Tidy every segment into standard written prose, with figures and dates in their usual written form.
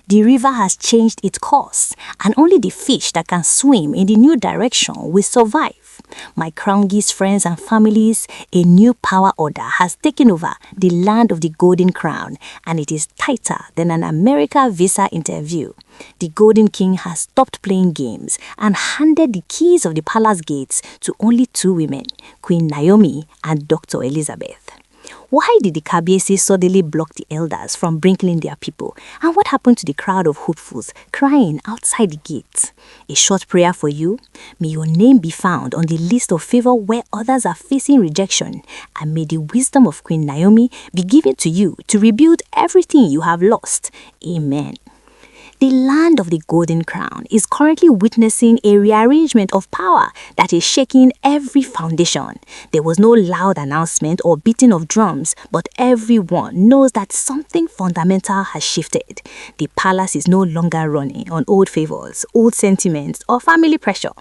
The river has changed its course, and only the fish that can swim in the new direction will survive. My crown gives friends and families a new power order has taken over the land of the Golden Crown, and it is tighter than an America visa interview. The Golden King has stopped playing games and handed the keys of the palace gates to only two women, Queen Naomi and Dr. Elizabeth. Why did the Kabiyesi suddenly block the elders from bringing their people? And what happened to the crowd of hopefuls crying outside the gates? A short prayer for you. May your name be found on the list of favor where others are facing rejection. And may the wisdom of Queen Naomi be given to you to rebuild everything you have lost. Amen. The land of the Golden Crown is currently witnessing a rearrangement of power that is shaking every foundation. There was no loud announcement or beating of drums, but everyone knows that something fundamental has shifted. The palace is no longer running on old favors, old sentiments, or family pressure.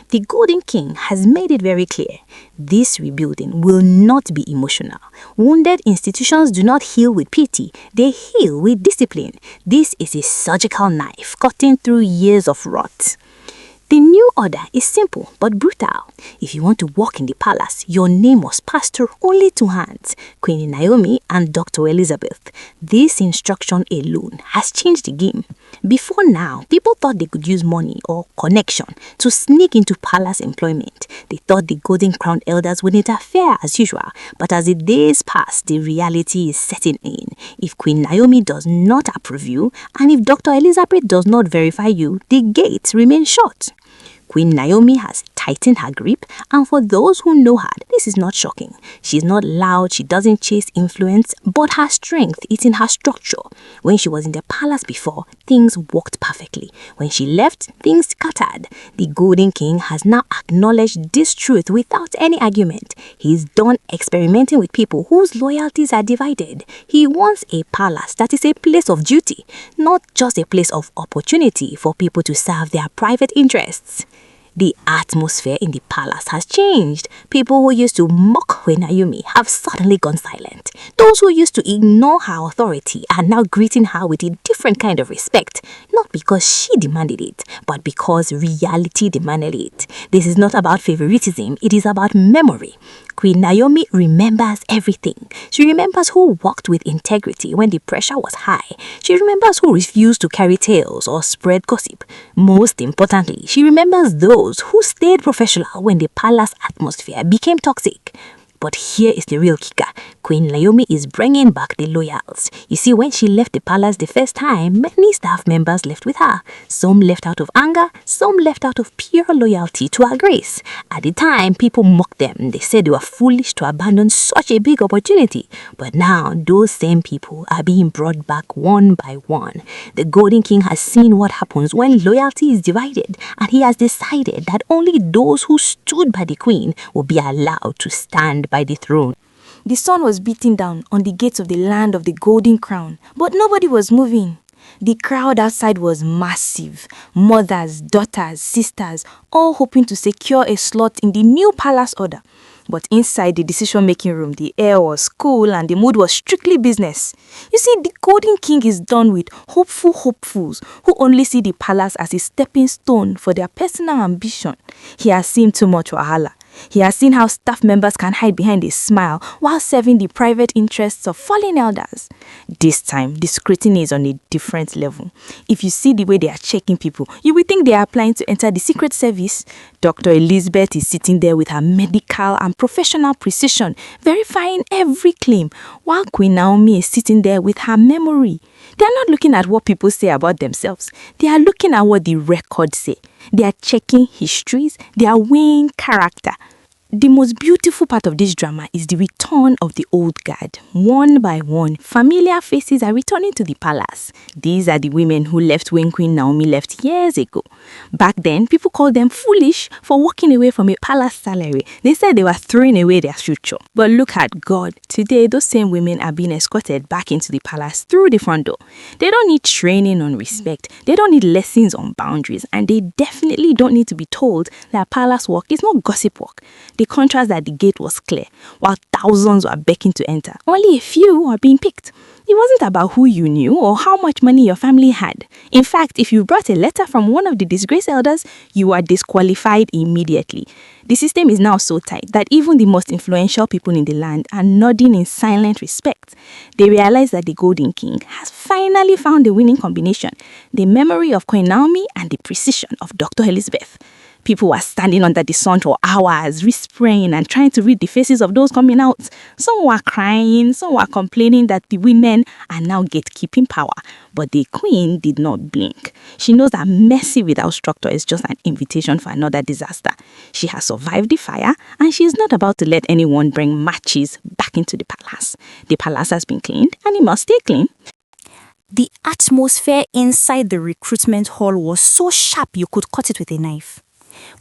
The Golden King has made it very clear. This rebuilding will not be emotional. Wounded institutions do not heal with pity, they heal with discipline. This is a surgical knife cutting through years of rot. The new order is simple but brutal. If you want to walk in the palace, your name must pass through only two hands, Queen Naomi and Dr. Elizabeth. This instruction alone has changed the game. Before now, people thought they could use money or connection to sneak into palace employment. They thought the Golden Crown elders would interfere as usual, but as the days pass, the reality is setting in. If Queen Naomi does not approve you, and if Dr. Elizabeth does not verify you, the gates remain shut. Queen Naomi has tightened her grip, and for those who know her, this is not shocking. She's not loud, she doesn't chase influence, but her strength is in her structure. When she was in the palace before, things worked perfectly. When she left, things scattered. The Golden King has now acknowledged this truth without any argument. He's done experimenting with people whose loyalties are divided. He wants a palace that is a place of duty, not just a place of opportunity for people to serve their private interests. The atmosphere in the palace has changed. People who used to mock Queen Naomi have suddenly gone silent. Those who used to ignore her authority are now greeting her with a different kind of respect, not because she demanded it, but because reality demanded it. This is not about favoritism, it is about memory. Queen Naomi remembers everything. She remembers who walked with integrity when the pressure was high. She remembers who refused to carry tales or spread gossip. Most importantly, she remembers those who stayed professional when the palace atmosphere became toxic. But here is the real kicker. Queen Naomi is bringing back the loyals. You see, when she left the palace the first time, many staff members left with her. Some left out of anger, some left out of pure loyalty to her grace. At the time, people mocked them. They said they were foolish to abandon such a big opportunity. But now, those same people are being brought back one by one. The Golden King has seen what happens when loyalty is divided, and he has decided that only those who stood by the Queen will be allowed to stand by the throne. The sun was beating down on the gates of the land of the Golden Crown, but nobody was moving. The crowd outside was massive. Mothers, daughters, sisters, all hoping to secure a slot in the new palace order. But inside the decision-making room, the air was cool and the mood was strictly business. You see, the Golden King is done with hopefuls who only see the palace as a stepping stone for their personal ambition. He has seen too much wahala. He has seen how staff members can hide behind a smile while serving the private interests of fallen elders. This time, the scrutiny is on a different level. If you see the way they are checking people, you will think they are applying to enter the Secret Service. Dr. Elizabeth is sitting there with her medical and professional precision, verifying every claim, while Queen Naomi is sitting there with her memory. They are not looking at what people say about themselves. They are looking at what the records say. They are checking histories. They are weighing character. The most beautiful part of this drama is the return of the old guard. One by one, familiar faces are returning to the palace. These are the women who left when Queen Naomi left years ago. Back then, people called them foolish for walking away from a palace salary. They said they were throwing away their future. But look at God. Today, those same women are being escorted back into the palace through the front door. They don't need training on respect. They don't need lessons on boundaries. And they definitely don't need to be told that palace work is not gossip work. The contrast at the gate was clear. While thousands were begging to enter, only a few are being picked. It wasn't about who you knew or how much money your family had. In fact, if you brought a letter from one of the disgraced elders, you were disqualified immediately. The system is now so tight that even the most influential people in the land are nodding in silent respect. They realize that the Golden King has finally found the winning combination, the memory of Queen Naomi and the precision of Dr. Elizabeth. People were standing under the sun for hours, whispering and trying to read the faces of those coming out. Some were crying, some were complaining that the women are now gatekeeping power. But the queen did not blink. She knows that mercy without structure is just an invitation for another disaster. She has survived the fire and she is not about to let anyone bring matches back into the palace. The palace has been cleaned and it must stay clean. The atmosphere inside the recruitment hall was so sharp you could cut it with a knife.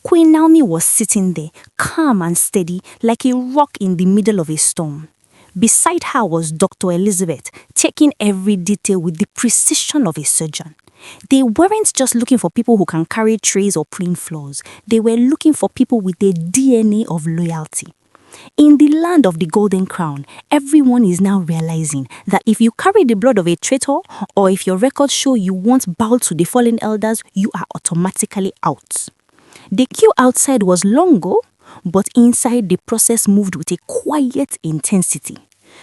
Queen Naomi was sitting there, calm and steady, like a rock in the middle of a storm. Beside her was Dr. Elizabeth, taking every detail with the precision of a surgeon. They weren't just looking for people who can carry trays or clean floors. They were looking for people with a DNA of loyalty. In the land of the Golden Crown, everyone is now realizing that if you carry the blood of a traitor or if your records show you once bowed to the fallen elders, you are automatically out. The queue outside was long, but inside the process moved with a quiet intensity.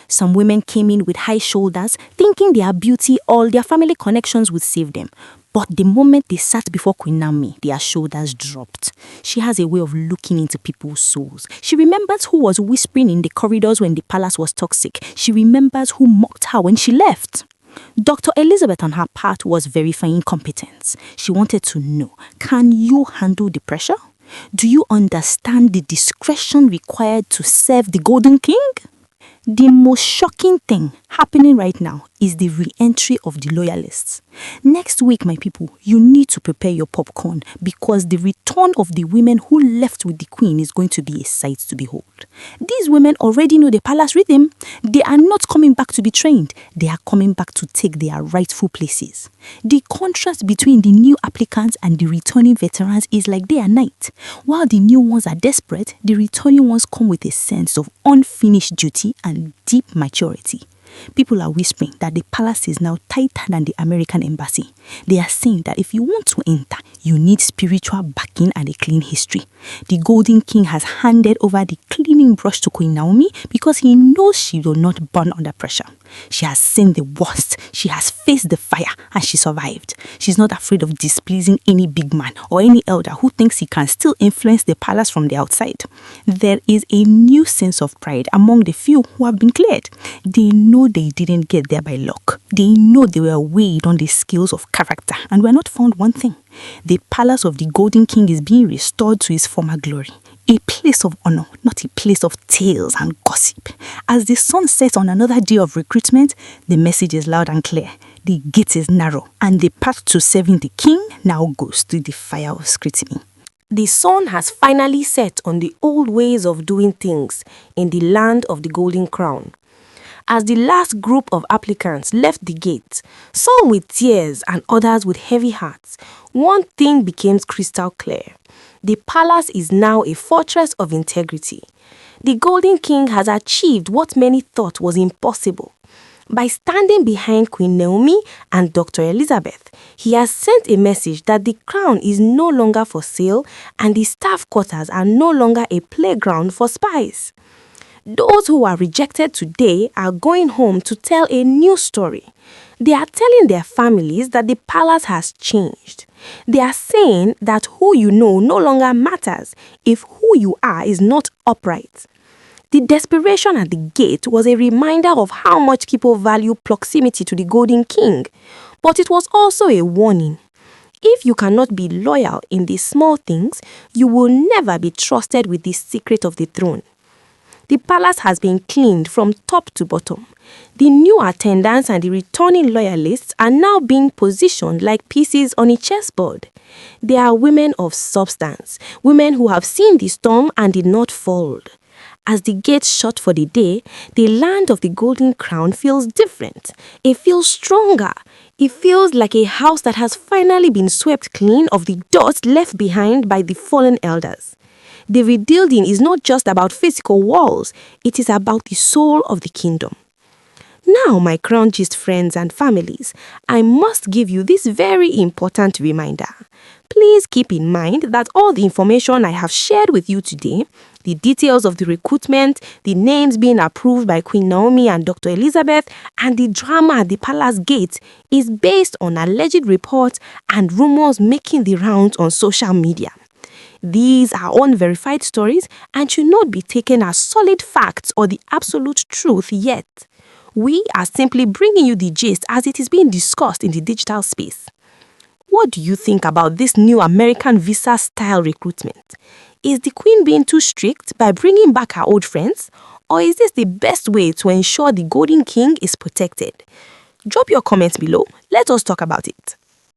Some women came in with high shoulders, thinking their beauty or their family connections would save them. But the moment they sat before Queen Naomi, their shoulders dropped. She has a way of looking into people's souls. She remembers who was whispering in the corridors when the palace was toxic. She remembers who mocked her when she left. Dr. Elizabeth on her part was verifying competence. She wanted to know, can you handle the pressure? Do you understand the discretion required to serve the Golden King? The most shocking thing happening right now is the re-entry of the loyalists. Next week, my people, you need to prepare your popcorn because the return of the women who left with the queen is going to be a sight to behold. These women already know the palace rhythm. They are not coming back to be trained. They are coming back to take their rightful places. The contrast between the new applicants and the returning veterans is like day and night. While the new ones are desperate, the returning ones come with a sense of unfinished duty and deep maturity. People are whispering that the palace is now tighter than the American embassy. They are saying that if you want to enter, you need spiritual backing and a clean history. The Golden King has handed over the cleaning brush to Queen Naomi because he knows she will not burn under pressure. She has seen the worst. She has faced the fire and she survived. She's not afraid of displeasing any big man or any elder who thinks he can still influence the palace from the outside. There is a new sense of pride among the few who have been cleared. They know they didn't get there by luck. They know they were weighed on the scales of character and were not found wanting. The palace of the Golden King is being restored to its former glory. A place of honor, not a place of tales and gossip. As the sun sets on another day of recruitment, the message is loud and clear. The gate is narrow, and the path to serving the king now goes through the fire of scrutiny. The sun has finally set on the old ways of doing things in the land of the Golden Crown. As the last group of applicants left the gate, some with tears and others with heavy hearts, one thing became crystal clear. The palace is now a fortress of integrity. The Golden King has achieved what many thought was impossible. By standing behind Queen Naomi and Dr. Elizabeth, he has sent a message that the crown is no longer for sale and the staff quarters are no longer a playground for spies. Those who are rejected today are going home to tell a new story. They are telling their families that the palace has changed. They are saying that who you know no longer matters if who you are is not upright. The desperation at the gate was a reminder of how much people value proximity to the Golden King, but it was also a warning. If you cannot be loyal in the small things, you will never be trusted with the secret of the throne. The palace has been cleaned from top to bottom. The new attendants and the returning loyalists are now being positioned like pieces on a chessboard. They are women of substance, women who have seen the storm and did not fold. As the gates shut for the day, the land of the Golden Crown feels different. It feels stronger. It feels like a house that has finally been swept clean of the dust left behind by the fallen elders. The rebuilding is not just about physical walls, it is about the soul of the kingdom. Now, my Crown Gist friends and families, I must give you this very important reminder. Please keep in mind that all the information I have shared with you today, the details of the recruitment, the names being approved by Queen Naomi and Dr. Elizabeth, and the drama at the palace gate is based on alleged reports and rumors making the rounds on social media. These are unverified stories and should not be taken as solid facts or the absolute truth yet. We are simply bringing you the gist as it is being discussed in the digital space. What do you think about this new American visa-style recruitment? Is the Queen being too strict by bringing back her old friends? Or is this the best way to ensure the Golden King is protected? Drop your comments below. Let us talk about it.